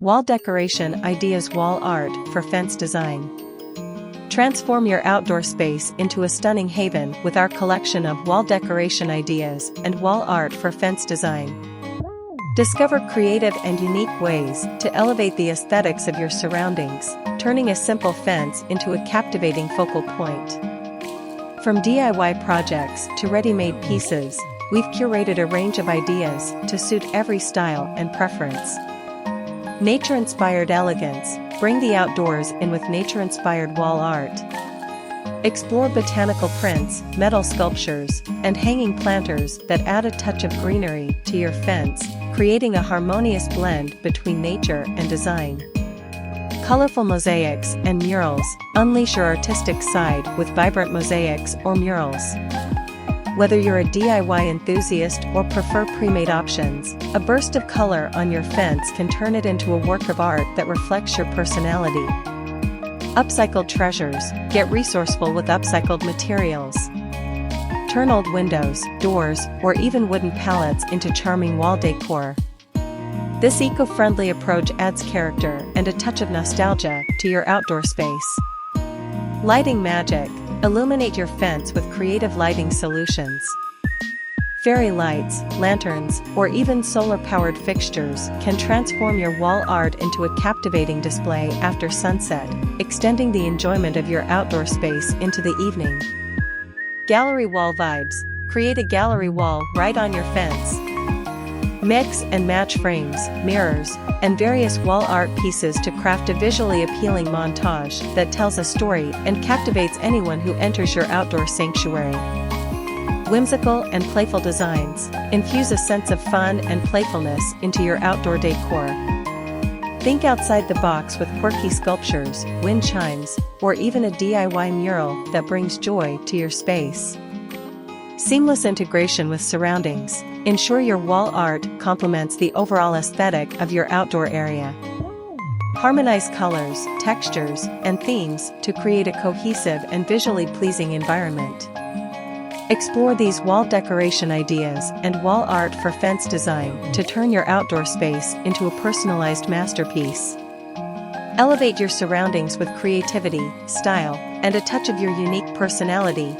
Wall decoration ideas. Wall art for fence design. Transform your outdoor space into a stunning haven with our collection of wall decoration ideas and wall art for fence design. Discover creative and unique ways to elevate the aesthetics of your surroundings, turning a simple fence into a captivating focal point. From DIY projects to ready-made pieces, we've curated a range of ideas to suit every style and preference. Nature-inspired elegance. Bring the outdoors in with nature-inspired wall art. Explore botanical prints, metal sculptures, and hanging planters that add a touch of greenery to your fence, creating a harmonious blend between nature and design. Colorful mosaics and murals. Unleash your artistic side with vibrant mosaics or murals. Whether you're a DIY enthusiast or prefer pre-made options, a burst of color on your fence can turn it into a work of art that reflects your personality. Upcycled treasures. Get resourceful with upcycled materials. Turn old windows, doors, or even wooden pallets into charming wall decor. This eco-friendly approach adds character and a touch of nostalgia to your outdoor space. Lighting magic. Illuminate your fence with creative lighting solutions. Fairy lights, lanterns, or even solar-powered fixtures can transform your wall art into a captivating display after sunset, extending the enjoyment of your outdoor space into the evening. Gallery wall vibes. Create a gallery wall right on your fence. Mix and match frames, mirrors, and various wall art pieces to craft a visually appealing montage that tells a story and captivates anyone who enters your outdoor sanctuary. Whimsical and playful designs. Infuse a sense of fun and playfulness into your outdoor decor. Think outside the box with quirky sculptures, wind chimes, or even a DIY mural that brings joy to your space. Seamless integration with surroundings. Ensure your wall art complements the overall aesthetic of your outdoor area. Harmonize colors, textures, and themes to create a cohesive and visually pleasing environment. Explore these wall decoration ideas and wall art for fence design to turn your outdoor space into a personalized masterpiece. Elevate your surroundings with creativity, style, and a touch of your unique personality